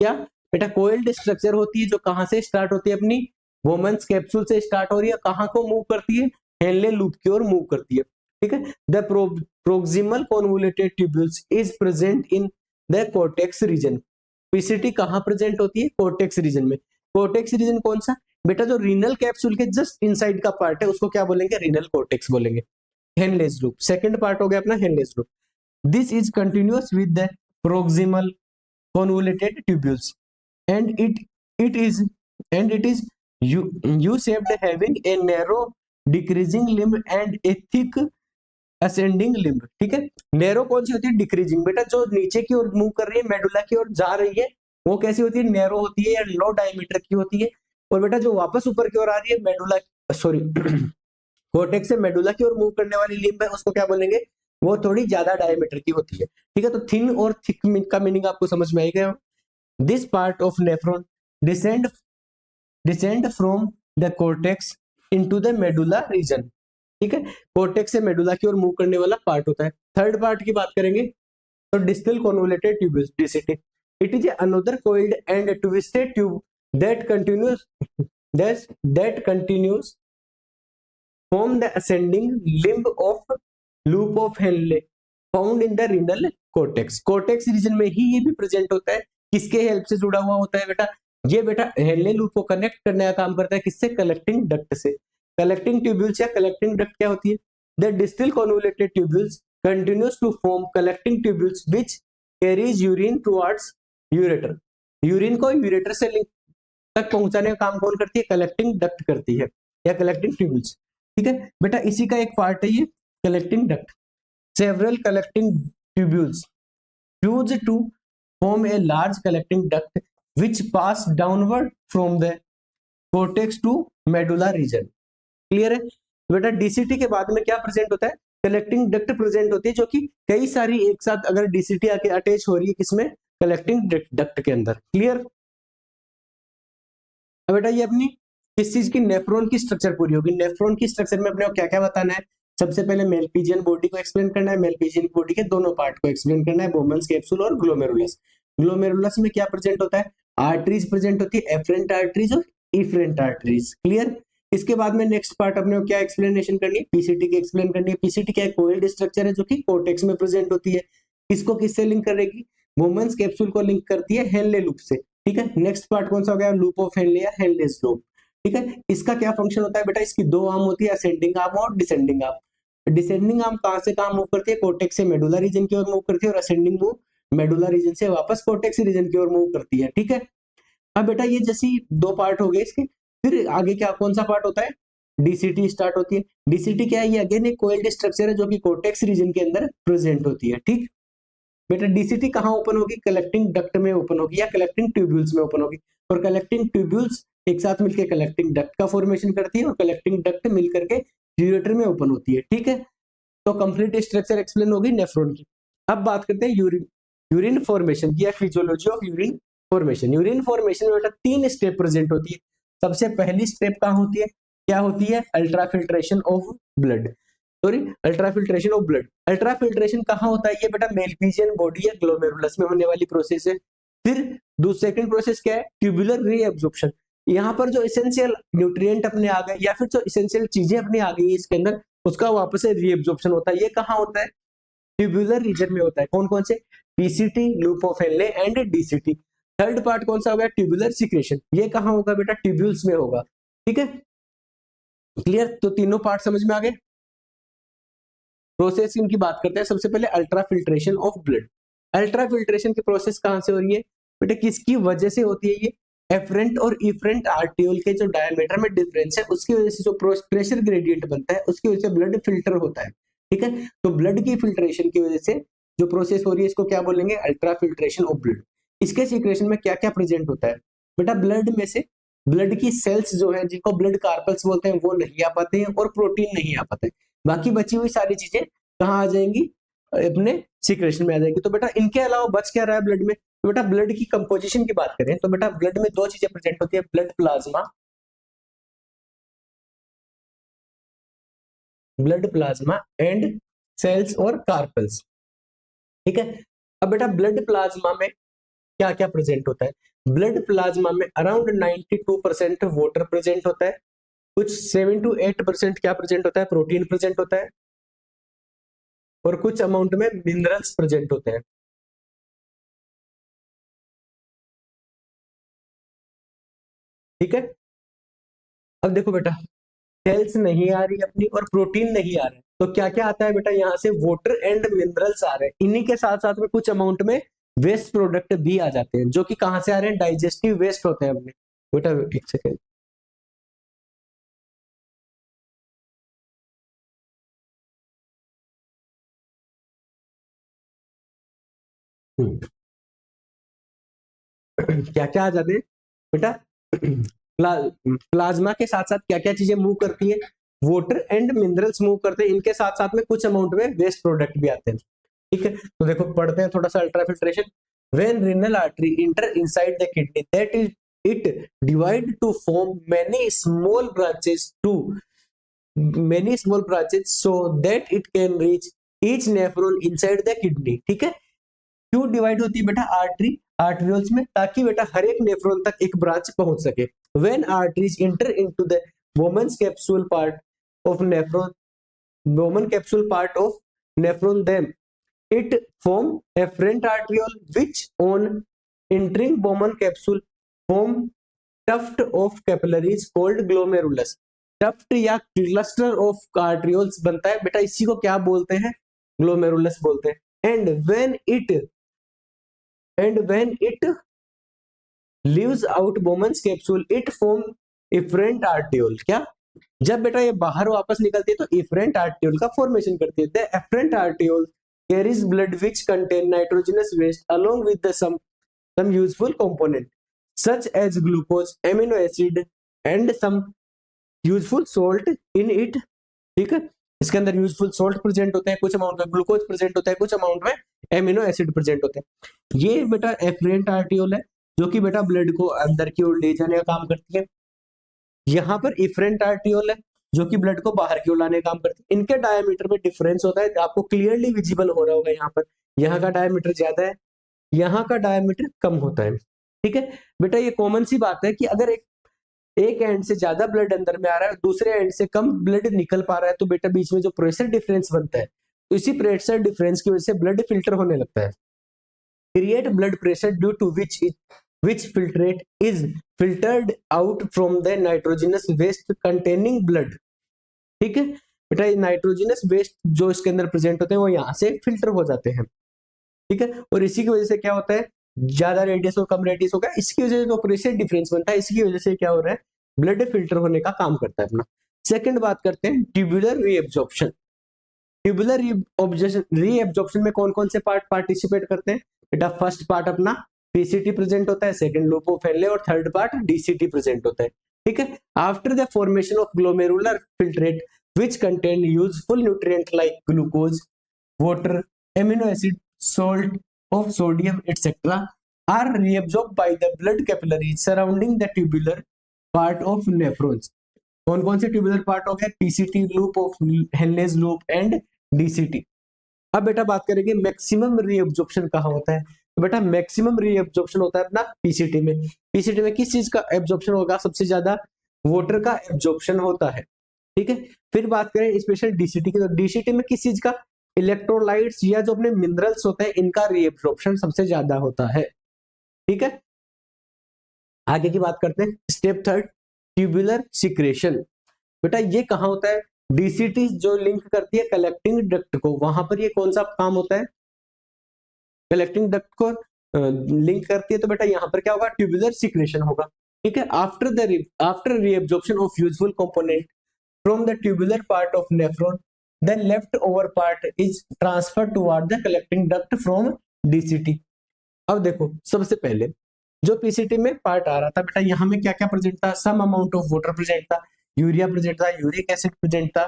क्या बेटा, कोइल्ड स्ट्रक्चर होती है जो कहां से स्टार्ट होती है, अपनी बोमेंस कैप्सूल से स्टार्ट हो रही है, कहां को मूव करती है, हेनले लूप की ओर मूव करती है, ठीक है। The proximal convoluted tubules is present in the cortex region. PCT कहां प्रेजेंट होती है, कोर्टेक्स रीजन में। कोर्टेक्स रीजन कौन सा बेटा, जो रीनल कैप्सूल के जस्ट इनसाइड का पार्ट है उसको क्या बोलेंगे, रीनल कोर्टेक्स बोलेंगे। हेनलेज लूप सेकंड पार्ट हो गया अपना Henle's loop. This is continuous with the proximal convoluted tubules and it is U-shaped having a narrow decreasing limb and a thick ascending limb, ठीक है। नैरो कौन सी होती है, डिक्रीजिंग, बेटा जो नीचे की ओर मूव कर रही है, मेडुला की ओर जा रही है, वो कैसी होती है, नैरो होती है या लो डायमीटर की होती है। और बेटा जो वापस ऊपर की ओर आ रही है, मेडुला सॉरी कोर्टेक्स से मेडुला की ओर मूव करने वाली लिम्ब है, उसको क्या बोलेंगे, वो थोड़ी ज्यादा डायमीटर की होती है, ठीक है। तो थिन और थिक का मीनिंग आपको समझ में आएगा। This part of nephron descend from the cortex into the medulla reason, ठीक है। कोर्टेक्स से मेडुला की ओर मूव करने वाला पार्ट होता है। थर्ड पार्ट की बात करेंगे तो distal convoluted tubules, DCT. It is another coiled and twisted tube that continues from the ascending limb of loop of Henle found in the renal cortex. Cortex region में ही ये भी प्रेजेंट होता है, किसके हेल्प से जुड़ा हुआ होता है बेटा, ये बेटा हेनले लूप को कनेक्ट करने का काम करता है, किससे, कलेक्टिंग डक्ट से। कलेक्टिंग ट्यूब्यूल्स या कलेक्टिंग डक्ट क्या होती है, the distal convoluted tubules continues to form collecting tubules which carries urine towards ureter. Urine को यूरेटर से लिंक तक पहुंचाने का काम कौन करती है, कलेक्टिंग डक्ट करती है या कलेक्टिंग ट्यूब्यूल्स, ठीक है। बेटा इसी का एक पार्ट है ये collecting duct। Several collecting tubules fuse to form a large collecting duct which pass downward from the cortex to medulla region। Clear है बेटा। डीसीटी के बाद में क्या प्रेजेंट होता है, कलेक्टिंग डक्ट प्रेजेंट होती है, जो कि कई सारी एक साथ अगर डीसीटी आके अटैच हो रही है किसमें, कलेक्टिंग डक्ट के अंदर। क्लियर। अब बेटा ये अपनी किस चीज की, नेफ्रॉन की स्ट्रक्चर पूरी होगी। नेफ्रॉन की स्ट्रक्चर में अपने को क्या क्या बताना है, सबसे पहले मेलपीजियन बॉडी को एक्सप्लेन करना है, मेलपीजियन बॉडी के दोनों पार्ट को एक्सप्लेन करना है, बोमन्स कैप्सूल और ग्लोमेरुलस। ग्लोमेरुलस में क्या प्रेजेंट होता है, आर्टरीज प्रेजेंट होती है, एफरेंट आर्टरीज और इफरेंट आर्टरीज। क्लियर। इसके बाद में नेक्स्ट पार्ट अपने को क्या एक्सप्लेनेशन करनी है, पीसीटी की एक्सप्लेन करनी है। पीसीटी क्या है, कोइल्ड स्ट्रक्चर है जो कि कोर्टेक्स में प्रेजेंट होती है। किसको किससे लिंक करेगी, बोमन्स कैप्सूल को लिंक करती है हेनले लूप से। ठीक है। नेक्स्ट पार्ट कौन सा हो गया, लूप ऑफ हेनले या हेनलेस लूप। ठीक है। इसका क्या फंक्शन होता है बेटा, इसकी दो आर्म होती है, असेंडिंग आर्म और डिसेंडिंग आर्म। डिसेंडिंग आर्म कहां से कहां मूव करती है, कोर्टेक्स से मेडुला रीजन की ओर मूव करती है, और असेंडिंग मूव मेडुला रीजन से वापस कोर्टेक्स रीजन की ओर मूव करती है। ठीक है। अब बेटा ये जैसी दो पार्ट हो गए इसके, फिर आगे क्या कौन सा पार्ट होता है, डीसीटी स्टार्ट होती है। डीसीटी क्या है, ये अगेन एक कोइल्ड स्ट्रक्चर है जो कि कोर्टेक्स रीजन के अंदर प्रेजेंट होती है। ठीक बेटा। डीसीटी कहां ओपन होगी, कलेक्टिंग डक्ट में ओपन होगी या कलेक्टिंग ट्यूब्यूल्स में ओपन होगी, और कलेक्टिंग ट्यूब्यूल्स एक साथ मिलकर कलेक्टिंग डक्ट का फॉर्मेशन करती है, और कलेक्टिंग डक्ट मिलकर के यूरेटर में ओपन होती है। ठीक है। तो कंप्लीट स्ट्रक्चर एक्सप्लेन होगी नेफ्रॉन की। अब बात करते हैं यूरिन फॉर्मेशन की या physiology of urine formation. Urine formation में बेटा 3 स्टेप प्रेजेंट होती है। सबसे पहली स्टेप कहां होती है, क्या होती है, ultrafiltration of blood, sorry ultrafiltration of blood. Ultrafiltration कहां होता है, ये बेटा मेलपीजियन बॉडी या ग्लोमेरुलस में होने वाली प्रोसेस है। फिर सेकंड प्रोसेस क्या है, ट्यूबुलर रीएब्जॉर्प्शन। यहाँ पर जो इसेंशियल न्यूट्रिएंट अपने आ गए या फिर जो इसेंशियल चीजें अपने आ गई इसके अंदर, उसका वापस से रीएब्जॉर्प्शन होता है। ये कहाँ होता है, ट्यूबुलर रीजन में होता है। कौन कौन से, PCT, loop of Henley and DCT. Third part कौन सा होगा, ट्यूबुलर सिक्रेशन। ये कहाँ होगा बेटा, ट्यूब्यूल्स में होगा। ठीक है। क्लियर। तो तीनों पार्ट समझ में आ गए। प्रोसेस इनकी बात करते हैं। सबसे पहले अल्ट्राफिल्ट्रेशन ऑफ ब्लड। अल्ट्राफिल्ट्रेशन की प्रोसेस कहां से हो रही है बेटा, किसकी वजह से होती है, ये एफरेंट और इफरेंट आर्टियोल के जो डायमीटर में डिफरेंस है उसकी वजह से जो प्रेशर ग्रेडियंट बनता है उसकी वजह से ब्लड फिल्टर होता है। ठीक है। तो ब्लड की फिल्ट्रेशन की वजह से जो प्रोसेस हो रही है इसको क्या बोलेंगे, अल्ट्राफिल्ट्रेशन ऑफ ब्लड। इसके सीक्रेशन में क्या क्या प्रेजेंट होता है बेटा, ब्लड में से ब्लड की सेल्स जो है जिनको ब्लड कार्पल्स बोलते हैं वो नहीं आ पाते हैं, और प्रोटीन नहीं आ पाते। बाकी बची हुई सारी चीजें कहाँ आ जाएंगी, अपने सीक्रेशन में आ जाएगी। तो बेटा इनके अलावा बच क्या रहा है ब्लड में, तो बेटा ब्लड की कंपोजिशन की बात करें तो बेटा ब्लड में दो चीजें प्रेजेंट होती है, ब्लड प्लाज्मा एंड सेल्स और कार्पल्स। ठीक है। अब बेटा ब्लड प्लाज्मा में क्या क्या प्रेजेंट होता है, ब्लड प्लाज्मा में अराउंड 92% वाटर प्रेजेंट होता है, कुछ 7 to 8% क्या प्रेजेंट होता है, प्रोटीन प्रेजेंट होता है, और कुछ अमाउंट में मिनरल्स प्रेजेंट होते हैं। ठीक है। अब देखो बेटा सेल्स नहीं आ रही अपनी और प्रोटीन नहीं आ रहे, तो क्या क्या आता है बेटा, यहाँ से वाटर एंड मिनरल्स आ रहे हैं। इन्हीं के साथ साथ में कुछ अमाउंट में वेस्ट प्रोडक्ट भी आ जाते हैं, जो कि कहां से आ रहे हैं, डाइजेस्टिव वेस्ट होते हैं अपने। बेटा एक सेकेंड, क्या क्या आ जाते हैं बेटा, प्लाज्मा के साथ साथ क्या क्या चीजें मूव करती है, वाटर एंड मिनरल्स मूव करते हैं, इनके साथ साथ में कुछ अमाउंट में वेस्ट प्रोडक्ट भी आते हैं। ठीक है। तो देखो पढ़ते हैं थोड़ा सा ultrafiltration. When renal artery inter inside the kidney that is it divide two form many small branches so that it can reach each nephron inside the kidney। ठीक है। क्यों डिवाइड होती है बेटा, आर्टरियोल्स में, ताकि बेटा हर एक नेफ्रॉन तक एक ब्रांच पहुंच सके। When arteries inter into the women's capsule part of nephron, women capsule part of nephron, them it form afferent arteriole which on entering Bowman capsule form tuft of capillaries called glomerulus। tuft या cluster of arterioles बनता है बेटा, इसी को क्या बोलते हैं, ग्लोमेरुलस बोलते हैं। and when it leaves out Bowman's capsule it form efferent arteriole। क्या, जब बेटा ये बाहर वापस निकलती है तो efferent arteriole का फॉर्मेशन करती है। the efferent arteriole carries blood which contain nitrogenous waste along with the some some useful component such as glucose, amino acid and some useful salt in it। ठीक है, इसके अंदर यूजफुल सॉल्ट प्रेजेंट होते हैं, कुछ अमाउंट में ग्लूकोज प्रेजेंट होता है, कुछ अमाउंट में एमिनो एसिड प्रेजेंट होते हैं। ये बेटा एफरेंट आर्टियोल है जो कि बेटा ब्लड को अंदर की ओर ले जाने का काम करती है। यहाँ पर इफरेंट आर्टियोल है जो कि ब्लड को बाहर की ओर लाने का काम करती है। इनके डायमीटर में डिफरेंस होता है, आपको क्लियरली विजिबल हो रहा होगा यहाँ पर, यहाँ का डायमीटर ज्यादा है, यहाँ का डायमीटर कम होता है। ठीक है बेटा, ये कॉमन सी बात है कि अगर एक एंड से ज्यादा ब्लड अंदर में आ रहा है, दूसरे एंड से कम ब्लड निकल पा रहा है, तो बेटा बीच में जो प्रेशर डिफरेंस बनता है, तो इसी प्रेशर डिफरेंस की वजह से ब्लड फिल्टर होने लगता है। Create blood pressure due to which filtrate is filtered out from the nitrogenous waste containing blood। ठीक है बेटा, नाइट्रोजनस वेस्ट जो इसके अंदर प्रेजेंट होते हैं वो यहाँ से फिल्टर हो जाते हैं। ठीक है, और इसी की वजह से क्या होता है, ज्यादा रेडियस और कम रेडियस होगा, इसकी वजह से जो प्रेशर डिफरेंस बनता है, इसकी वजह से क्या हो रहा है, ब्लड फिल्टर होने का काम करता है अपना। सेकंड बात करते हैं ट्यूबुलर रीएब्जॉर्प्शन। ट्यूबुलर रीएब्जॉर्प्शन में कौन कौन से पार्ट पार्टिसिपेट करते हैं बेटा? फर्स्ट पार्ट अपना पीसीटी प्रेजेंट होता है, सेकंड लूप ऑफ हेनले और थर्ड पार्ट डीसीटी प्रेजेंट होता है। ठीक है, after the formation of glomerular filtrate which contain useful nutrient like glucose, water, amino acid, salt of sodium etc. are reabsorbed by the blood capillaries surrounding the tubular part of nephrons। कौन कौन से ट्यूबुलर पार्ट हो गए? PCT, loop of Henle's loop and DCT. अब बेटा बात करेंगे मैक्सिमम रीअब्जॉर्प्शन कहाँ होता है। तो बेटा मैक्सिमम रीअब्जॉर्प्शन होता है अपना पीसीटी में। पीसीटी में किस चीज का एब्जॉर्प्शन होगा? सबसे ज्यादा वाटर का एब्जॉर्प्शन होता है। ठीक है, फिर बात करें स्पेशल डीसीटी की, तो डीसीटी में किस चीज का? इलेक्ट्रोलाइट्स या जो अपने मिनरल्स होते हैं इनका रीएब्जॉर्प्शन सबसे ज्यादा होता है। ठीक है, आगे की बात करते हैं। Step third, tubular secretion. बेटा ये कहाँ होता है? डीसीटी जो लिंक करती है कलेक्टिंग डक्ट को, वहां पर ये कौन सा काम होता है? कलेक्टिंग डक्ट को लिंक करती है, तो बेटा यहाँ पर क्या होगा? ट्यूबुलर सिक्रेशन होगा। ठीक है, after reabsorption of useful component from the tubular part of nephron, the leftover part is transferred toward the collecting duct from DCT। अब देखो सबसे पहले जो पीसीटी में पार्ट आ रहा था बेटा, यहाँ में क्या क्या प्रेजेंट था? Some amount of water present था, यूरिया प्रेजेंट था, यूरिक एसिड प्रेजेंट था,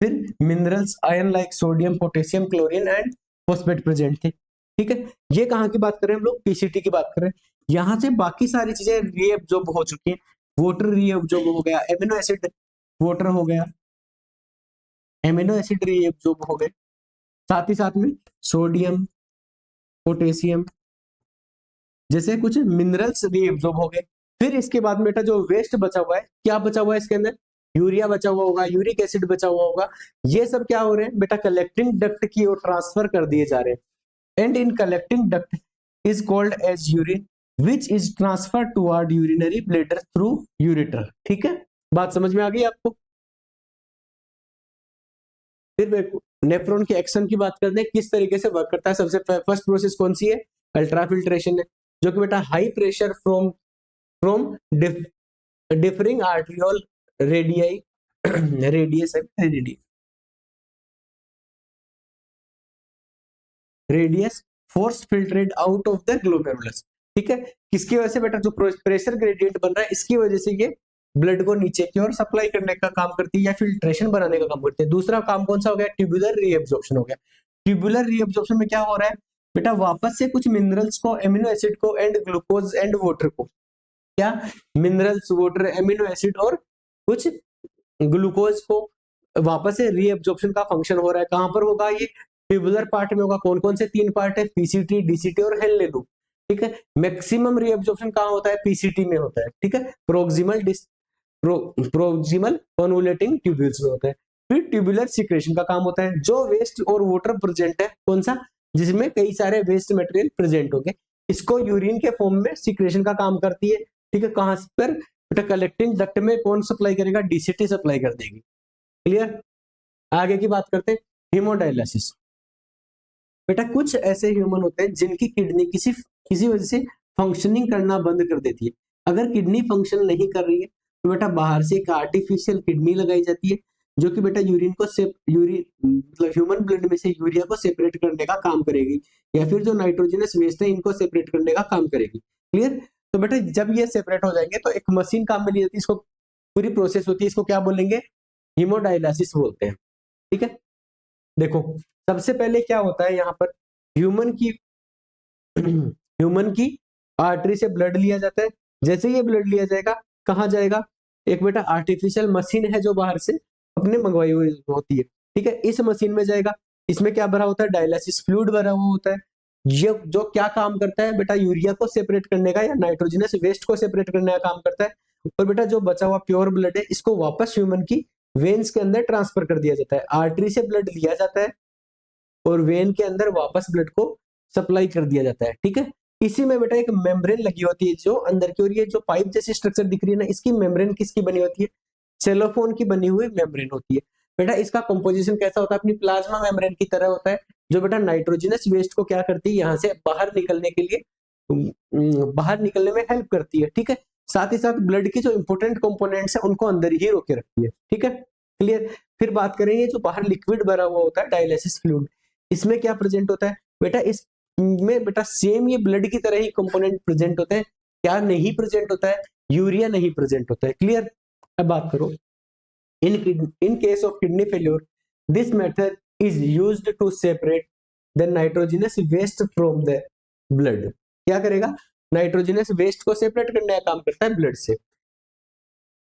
फिर minerals ion like sodium, potassium, chlorine and phosphate present थे। ठीक है, ये कहाँ की बात कर रहे हैं हम लोग? पीसीटी की बात कर रहे हैं। यहाँ से बाकी सारी चीजें रीअब्जॉर्ब हो चुकी है। वाटर रीअब्जॉर्ब हो गया, एमिनो एसिड वाटर हो गया, एमिनो एसिड रीअब्जॉर्ब हो गए, साथ ही साथ में सोडियम, पोटेशियम जैसे कुछ मिनरल्स रीअब्जॉर्ब हो गए। फिर इसके बाद बेटा जो वेस्ट बचा हुआ है, क्या बचा हुआ है इसके अंदर? यूरिया बचा हुआ होगा, यूरिक एसिड बचा हुआ होगा, ये सब क्या हो रहे हैं बेटा? कलेक्टिंग डक्ट की ओर ट्रांसफर कर दिए जा रहे हैं। And in collecting duct is called as urine which is transfer toward urinary bladder through ureter. ठीक है, बात समझ में आ गई आपको? फिर नेफ्रॉन के एक्शन की बात करते हैं, किस तरीके से वर्क करता है। सबसे फर्स्ट प्रोसेस कौन सी है? अल्ट्राफिल्ट्रेशन है, जो कि बेटा high pressure from differing arteriole radius force filtrate out of the glomerulus. ठीक है, किसकी वजह से बेटा? जो प्रेशर ग्रेडियंट बन रहा है इसकी वजह से ये ब्लड को नीचे की ओर सप्लाई करने का काम करती है या फिल्ट्रेशन बनाने का काम करती है। दूसरा काम कौन सा हो गया? ट्यूबुलर रीअब्जॉर्प्शन हो गया। ट्यूबुलर रीअब्जॉर्प्शन में क्या हो रहा है बेटा? वापस से कुछ मिनरल्स को, एमिनो एसिड को एंड ग्लूकोज एंड वाटर को, क्या मिनरल्स, वाटर, एमिनो एसिड और कुछ ग्लूकोज को वापस से रीअब्जॉर्प्शन का फंक्शन हो रहा है। कहां पर होगा? ये ट्यूबुलर पार्ट में होगा। कौन कौन से 3 पार्ट है? पीसीटी, डीसीटी और हेनले लूप। ठीक है, मैक्सिमम रीअब्जॉर्प्शन कहां होता है? पीसीटी में होता है। ठीक है, प्रोक्सिमल कॉन्वोलेटिंग ट्यूब्यूल्स में होता है। फिर ट्यूबुलर सिक्रेशन का काम होता है, जो वेस्ट और वाटर प्रेजेंट है, कौन सा? जिसमें कई सारे वेस्ट मटेरियल प्रेजेंट होंगे, इसको यूरिन के फॉर्म में सिक्रेशन का काम करती है। ठीक है, कहां पर बेटा? कलेक्टिंग डक्ट में कौन सप्लाई करेगा? डीसीटी सप्लाई कर देगी। क्लियर? आगे की बात करते हैं, हीमोडायलिसिस। बेटा कुछ ऐसे ह्यूमन होते हैं जिनकी किडनी किसी वजह से फंक्शनिंग करना बंद कर देती है। अगर किडनी फंक्शन नहीं कर रही है तो बेटा बाहर से एक आर्टिफिशियल किडनी लगाई जाती है, जो कि बेटा यूरिन को मतलब ह्यूमन ब्लड में से यूरिया को सेपरेट करने का काम करेगी, या फिर जो नाइट्रोजनस वेस्ट है इनको सेपरेट करने का काम करेगी। क्लियर? तो बेटा जब ये सेपरेट हो जाएंगे तो एक मशीन काम में ली जाती है, इसको पूरी प्रोसेस होती है, इसको क्या बोलेंगे? हीमोडायलिसिस बोलते हैं। ठीक है, देखो सबसे पहले क्या होता है यहाँ पर, ह्यूमन की ह्यूमन की आर्टरी से ब्लड लिया जाता है। जैसे ये ब्लड लिया जाएगा, कहाँ जाएगा? एक बेटा आर्टिफिशियल मशीन है जो बाहर से अपने मंगवाई हुई होती है। ठीक है, इस मशीन में जाएगा। इसमें क्या भरा होता है? डायलिसिस फ्लूइड भरा हुआ होता है। ये जो क्या काम करता है बेटा? यूरिया को सेपरेट करने का या नाइट्रोजनस वेस्ट को सेपरेट करने का काम करता है। और बेटा जो बचा हुआ प्योर ब्लड है इसको वापस ह्यूमन की वेन्स के अंदर ट्रांसफर कर दिया जाता है। आर्टरी से ब्लड लिया जाता है और वेन के अंदर वापस ब्लड को सप्लाई कर दिया जाता है। ठीक है, इसी में बेटा एक मेम्ब्रेन लगी होती है जो अंदर की, और ये जो पाइप जैसी स्ट्रक्चर दिख रही है ना, इसकी मेम्ब्रेन किसकी बनी होती है? सेलोफोन की बनी हुई मेम्ब्रेन होती है। बेटा इसका कंपोजिशन कैसा होता है? अपनी प्लाज्मा मेम्ब्रेन की तरह होता है, जो बेटा नाइट्रोजनस वेस्ट को क्या करती है? यहाँ से बाहर निकलने के लिए बाहर निकलने में हेल्प करती है। ठीक है, साथ ही साथ ब्लड के जो इंपोर्टेंट कंपोनेंट्स है उनको अंदर ही रोके रखती है। ठीक है, क्लियर? फिर बात करेंगे जो बाहर लिक्विड भरा हुआ होता है डायलिसिस फ्लूइड, इसमें क्या प्रेजेंट होता है बेटा? इसमें बेटा सेम ये ब्लड की तरह ही कंपोनेंट प्रेजेंट होते हैं। क्या नहीं प्रेजेंट होता है? यूरिया नहीं प्रेजेंट होता है। क्लियर? अब बात करो, in case of kidney failure, this method is used to separate the nitrogenous waste from the blood. क्या करेगा? नाइट्रोजनस वेस्ट को सेपरेट करने का काम करता है ब्लड से।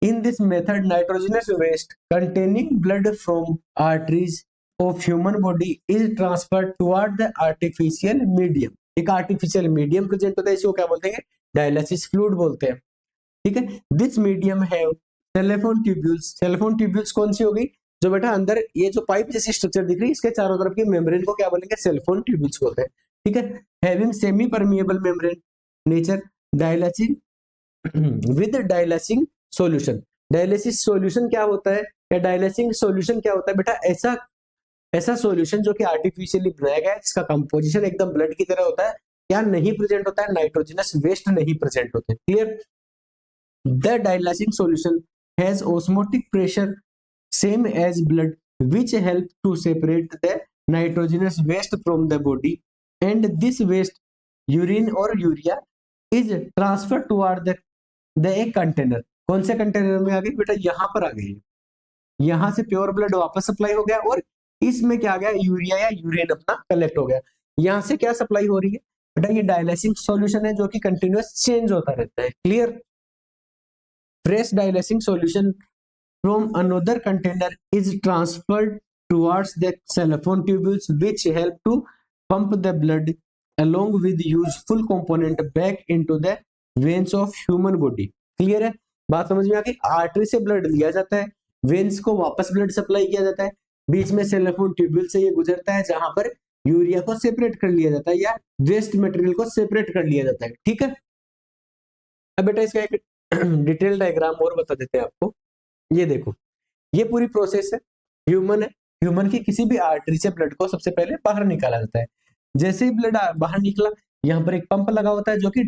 In this method, nitrogenous waste containing blood from arteries of human body is transferred toward the artificial medium. एक आर्टिफिशियल मीडियम प्रेजेंट होता है, इसको क्या बोलते हैं? डायलिसिस फ्लूइड बोलते हैं। ठीक है, दिस मीडियम है सेलेफोन ट्यूब्यूल्स। सेलेफोन ट्यूब्यूल्स कौन सी होगी? जो बेटा अंदर ये जो पाइप जैसी स्ट्रक्चर दिख रही है इसके चारों तरफ की मेम्ब्रेन को क्या बोलेंगे? सेलेफोन ट्यूब्यूल्स बोलते हैं। ठीक है, having semi permeable membrane nature, dialysing with dialysing solution. Dialysis solution क्या होता है या डायलिसिंग सॉल्यूशन क्या होता है बेटा? ऐसा ऐसा सॉल्यूशन जो कि आर्टिफिशियली बनाया गया है, जिसका कंपोजिशन एकदम ब्लड की तरह होता है। क्या नहीं प्रेजेंट होता है? नाइट्रोजनस वेस्ट नहीं प्रेजेंट होते। Clear? The dialysing solution has osmotic pressure same as blood, which help to separate the nitrogenous waste from the body, and this waste, urine or urea, is transferred toward the एक कंटेनर। कौन से कंटेनर में आ गई बेटा? यहाँ पर आ गई। यहाँ से प्योर ब्लड वापस सप्लाई हो गया और इसमें क्या आ गया? यूरिया या यूरिन अपना कलेक्ट हो गया। यहाँ से क्या सप्लाई हो रही है बेटा? ये डायलिसिंग सॉल्यूशन है जो कि कंटिन्यूअस चेंज होता रहता है। Clear? Fresh dialysing solution from another container is transferred towards the cellophane tubules, which help to pump the blood along with useful component back into the veins of human body. Clear है? बात समझ में आ गई? आर्टरी से ब्लड लिया जाता है, वेन्स को वापस ब्लड सप्लाई किया जाता है, बीच में सेलोफोन ट्यूब्यूल से ये गुजरता है जहां पर यूरिया को सेपरेट कर लिया जाता है या वेस्ट मटेरियल को सेपरेट कर लिया जाता है। ठीक है, अब बेटा इसका एक डिटेल डायग्राम और बता देते हैं आपको। ये देखो, ये पूरी प्रोसेस है, ह्यूमन है, ह्यूमन की किसी भी आर्टरी से ब्लड को सबसे पहले बाहर निकाला जाता है। जैसे ही ब्लड बाहर निकला, यहाँ पर एक पंप लगा होता है जो कि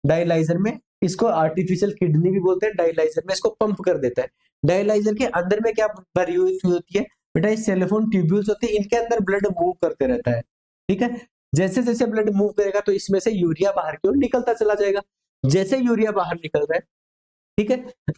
डायलाइजर में इसको आर्टिफिशियल किडनी भी बोलते हैं, डायलाइजर में इसको पंप कर देता है। डायलाइजर के अंदर में क्या भरी हुई होती है बेटा? ये सेलोफोन ट्यूब्यूल्स होते हैं, इनके अंदर ब्लड मूव करते रहता है। ठीक है, जैसे जैसे ब्लड मूव करेगा तो इसमें से यूरिया बाहर की ओर निकलता चला जाएगा। जैसे यूरिया बाहर निकल रहा है, ठीक है,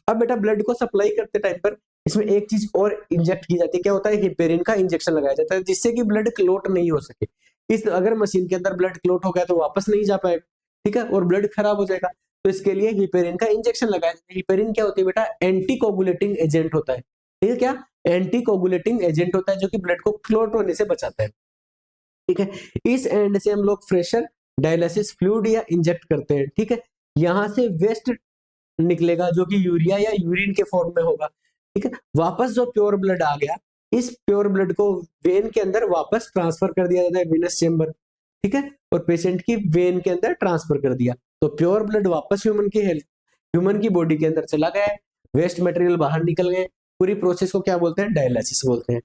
अब बेटा ब्लड को सप्लाई करते टाइम पर इसमें एक चीज और इंजेक्ट की जाती है। क्या होता है? हिपेरिन का इंजेक्शन लगाया जाता है जिससे कि ब्लड क्लोट नहीं हो सके। इस अगर मशीन के अंदर ब्लड क्लोट हो गया तो वापस नहीं जा पाएगा। ठीक है, और ब्लड खराब हो जाएगा, तो इसके लिए हिपेरिन का इंजेक्शन लगाया जाता है। हिपेरिन क्या होती है बेटा? एंटी कोगुलेटिंग एजेंट होता है। ठीक है, क्या एंटी कोगुलेटिंग एजेंट होता है जो कि ब्लड को क्लोट होने से बचाता है। ठीक है, इस एंड से हम लोग फ्रेशर डायलिसिस फ्लूइड या इंजेक्ट करते हैं। ठीक है, यहां से वेस्ट निकलेगा जो कि यूरिया या यूरिन के फॉर्म में होगा। ठीक है, वापस जो प्योर ब्लड आ गया, इस प्योर ब्लड को वेन के अंदर वापस ट्रांसफर कर दिया जाता है, वेनस चेंबर। ठीक है, और पेशेंट की वेन के अंदर ट्रांसफर कर दिया, तो प्योर ब्लड वापस ह्यूमन की बॉडी के अंदर चला गया है, वेस्ट मटेरियल बाहर निकल गए। पूरी प्रोसेस को क्या बोलते हैं? डायलिसिस बोलते हैं।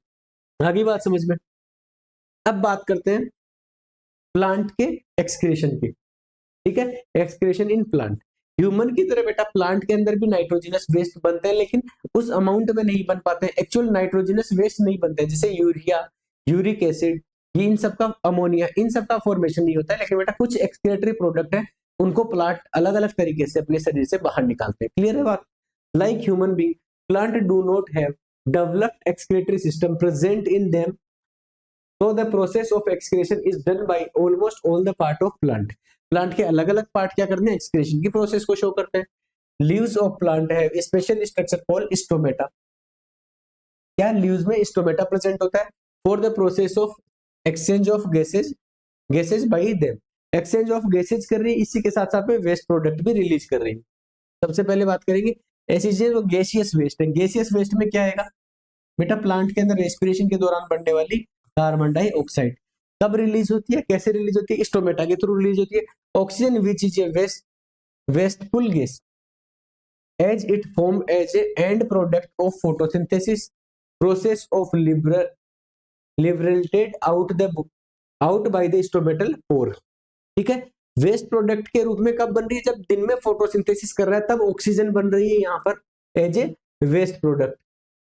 आगे बात समझ में। अब बात करते हैं प्लांट के एक्सक्रीशन की। ठीक है, एक्सक्रीशन इन प्लांट। ह्यूमन की तरह बेटा प्लांट के अंदर भी नाइट्रोजनस वेस्ट बनते हैं, लेकिन उस अमाउंट में नहीं बन पाते हैं। एक्चुअल नाइट्रोजनस वेस्ट नहीं बनते हैं, जैसे यूरिया, यूरिक एसिड, ये इन सब का, अमोनिया, इन सब का फॉर्मेशन नहीं होता है। लेकिन बेटा कुछ एक्सक्रीटरी प्रोडक्ट है, उनको प्लांट अलग अलग तरीके से अपने शरीर से बाहर निकालते हैं। क्लियर है बात? Like human being, plant do not have developed excretory system present in them, so the process of excretion is done by almost all the part of plant. Plant के अलग अलग पार्ट क्या करते हैं, एक्सक्रीशन की प्रोसेस को शो करते हैं। लीव्स ऑफ प्लांट है स्पेशल स्ट्रक्चर कॉल्ड स्टोमेटा। क्या लीव्स में स्टोमेटा प्रेजेंट होता है? For the process of exchange of gases by them. Exchange of gases कर रही है, इसी के साथ साथ में वेस्ट प्रोडक्ट भी रिलीज कर रही है। सबसे पहले बात करेंगे ऐसी चीज जो गैसियस वेस्ट है। गैसियस वेस्ट में क्या आएगा बेटा, प्लांट के अंदर रेस्पिरेशन के दौरान बनने वाली कार्बन डाइऑक्साइड कब रिलीज होती है, कैसे रिलीज होती है? स्टोमेटा के थ्रू रिलीज होती है। Oxygen which is a wasteful gas as it form as a end product of photosynthesis process of liberated out by the stomatal pore. ठीक है, वेस्ट प्रोडक्ट के रूप में कब बन रही है? जब दिन में फोटोसिंथेसिस कर रहा है तब ऑक्सीजन बन रही है यहाँ पर एज ए वेस्ट प्रोडक्ट।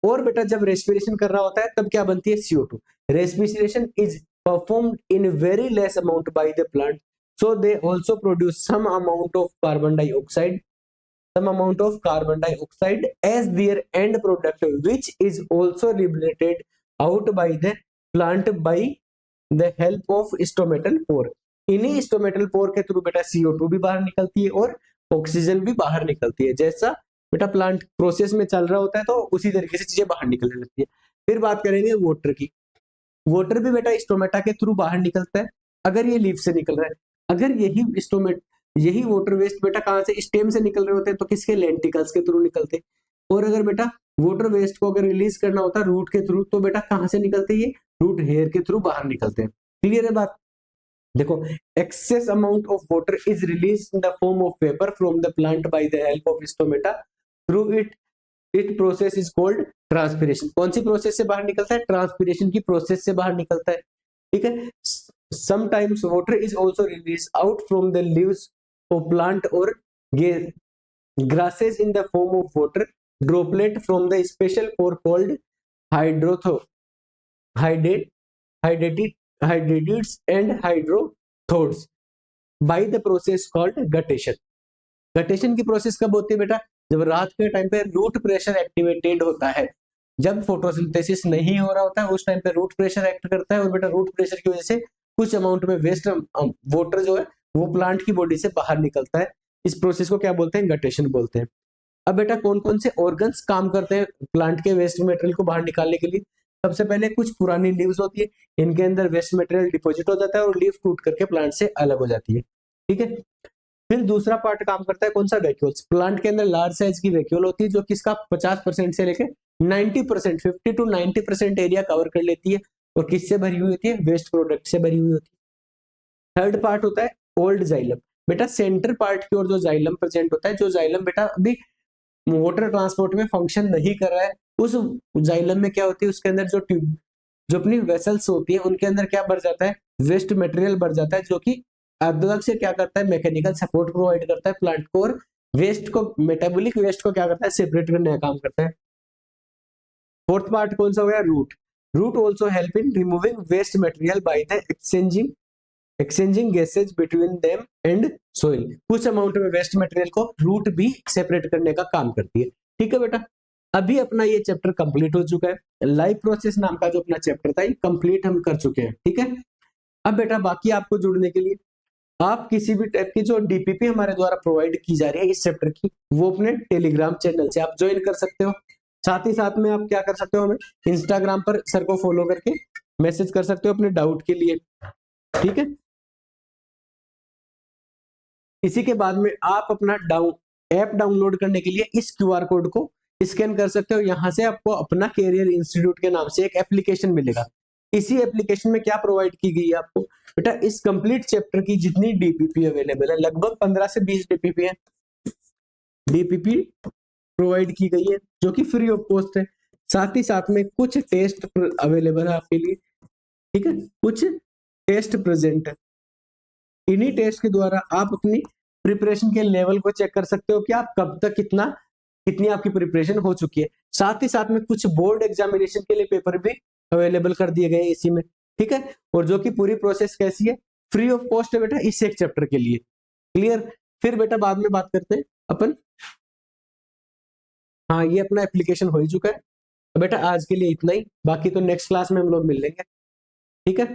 और बेटा जब रेस्पिरेशन कर रहा होता है तब क्या बनती है? CO2। Respiration is performed in very less amount by the plant, so they also produce some amount of carbon dioxide as their end product which is also liberated out by the plant by the help of stomatal pore. इन्हीं स्टोमेटल पोर के थ्रू बेटा CO2 भी बाहर निकलती है और ऑक्सीजन भी बाहर निकलती है। जैसा बेटा प्लांट प्रोसेस में चल रहा होता है तो उसी तरीके से चीजें बाहर निकलने लगती है। फिर बात करेंगे वाटर की। वाटर भी बेटा स्टोमेटा के थ्रू बाहर निकलता है, अगर ये लीफ से निकल रहा है। अगर यही वाटर वेस्ट बेटा कहाँ से, स्टेम से निकल रहे होते हैं तो किसके, लेंटिकल्स के थ्रू निकलते हैं। और अगर बेटा वाटर वेस्ट को अगर रिलीज करना होता है रूट के थ्रू, तो बेटा कहाँ से निकलते हैं? ये रूट हेयर के थ्रू बाहर निकलते हैं। क्लियर है बात? देखो, excess amount of water is release in the form of vapour from the plant by the help of stomata through it process is called transpiration. कौन सी प्रोसेस से बाहर निकलता है? ट्रांसपिरेशन की प्रोसेस से बाहर निकलता है। ठीक है, sometimes water is also release out from the leaves of plant और grasses in the form of water droplet from the special pore called hydrates and hydrothodes by the process called guttation। Guttation की प्रोसेस कब होती है बेटा? जब रात के टाइम पे रूट प्रेशर एक्टिवेटेड होता है। जब फोटोसिंथेसिस नहीं हो रहा होता है उस टाइम पे रूट प्रेशर एक्ट करता है, और बेटा रूट प्रेशर की वजह से कुछ अमाउंट में वेस्ट वाटर जो है वो प्लांट की बॉडी से बाहर निकलता है। इस प्रोसेस को क्या बोलते हैं? गटेशन बोलते हैं। अब बेटा कौन कौन से ऑर्गन्स काम करते हैं प्लांट के वेस्ट मटेरियल को बाहर निकालने के लिए? सबसे पहले कुछ पुरानी लीव्स होती है, इनके अंदर वेस्ट मटेरियल डिपॉजिट हो जाता है और लीफ टूट करके प्लांट से अलग हो जाती है। ठीक है, फिर दूसरा पार्ट काम करता है कौन सा? वैक्यूल्स। प्लांट के अंदर लार्ज साइज की वैक्यूल होती है जो किसका 50% से लेकर 90%, 50 to 90% एरिया कवर कर लेती है, और किससे भरी हुई होती है? वेस्ट प्रोडक्ट से भरी हुई होती है। थर्ड पार्ट होता है ओल्ड जाइलम। बेटा सेंटर पार्ट की ओर जो जाइलम प्रेजेंट होता है, जो जाइलम बेटा अभी वाटर ट्रांसपोर्ट में फंक्शन नहीं कर रहा है, उस जाइलम में क्या होती है? उसके अंदर जो अपनी वेसल्स होती है उनके अंदर क्या भर जाता है? वेस्ट मटेरियल भर जाता है, जो कि अलग से क्या करता है? मैकेनिकल सपोर्ट प्रोवाइड करता है प्लांट को, और वेस्ट को, मेटाबॉलिक वेस्ट को क्या करता है? सेपरेट करने का काम करता है। फोर्थ पार्ट कौन सा हो गया? Root also help in removing waste material by the exchanging gases between them and soil. कुछ अमाउंट में वेस्ट मटेरियल को रूट भी सेपरेट करने का काम करती है। ठीक है बेटा, अभी अपना ये चैप्टर कंप्लीट हो चुका है। लाइफ प्रोसेस नाम का जो अपना चैप्टर था ये कंप्लीट हम कर चुके हैं। ठीक है, अब बेटा बाकी आपको जुड़ने के लिए आप किसी भी टाइप की जो डीपीपी हमारे द्वारा प्रोवाइड की जा रही है इस चैप्टर की, वो अपने टेलीग्राम चैनल से आप ज्वाइन कर सकते हो। साथ ही साथ में आप क्या कर सकते हो? हमें इंस्टाग्राम पर सर को फॉलो करके मैसेज कर सकते हो अपने डाउट के लिए। ठीक है, इसी के बाद में आप अपना ऐप डाउनलोड करने के लिए इस QR कोड को स्कैन कर सकते हो। यहां से आपको अपना कैरियर इंस्टीट्यूट के नाम से एक एप्लीकेशन मिलेगा। इसी एप्लीकेशन में क्या प्रोवाइड की गई है आपको बेटा? इस कंप्लीट चैप्टर की जितनी डीपीपी अवेलेबल है, लगभग 15 से 20 डीपीपी है, डीपीपी प्रोवाइड की गई है जो कि फ्री ऑफ कॉस्ट है। साथ ही साथ में कुछ टेस्ट अवेलेबल है आपके लिए। ठीक है, कुछ टेस्ट प्रेजेंट है। इन्हीं टेस्ट के द्वारा आप अपनी प्रिपरेशन के लेवल को चेक कर सकते हो कि आप कब तक कितनी आपकी प्रिपरेशन हो चुकी है। साथ ही साथ में कुछ बोर्ड एग्जामिनेशन के लिए पेपर भी अवेलेबल कर दिए गए हैं इसी में, ठीक है। और जो कि पूरी प्रोसेस कैसी है, फ्री ऑफ कॉस्ट है बेटा इस एक चैप्टर के लिए। क्लियर। फिर बेटा बाद में बात करते हैं अपन, हाँ ये अपना एप्लीकेशन हो ही चुका है। तो बेटा आज के लिए इतना ही, बाकी तो नेक्स्ट क्लास में हम लोग मिल लेंगे, ठीक है।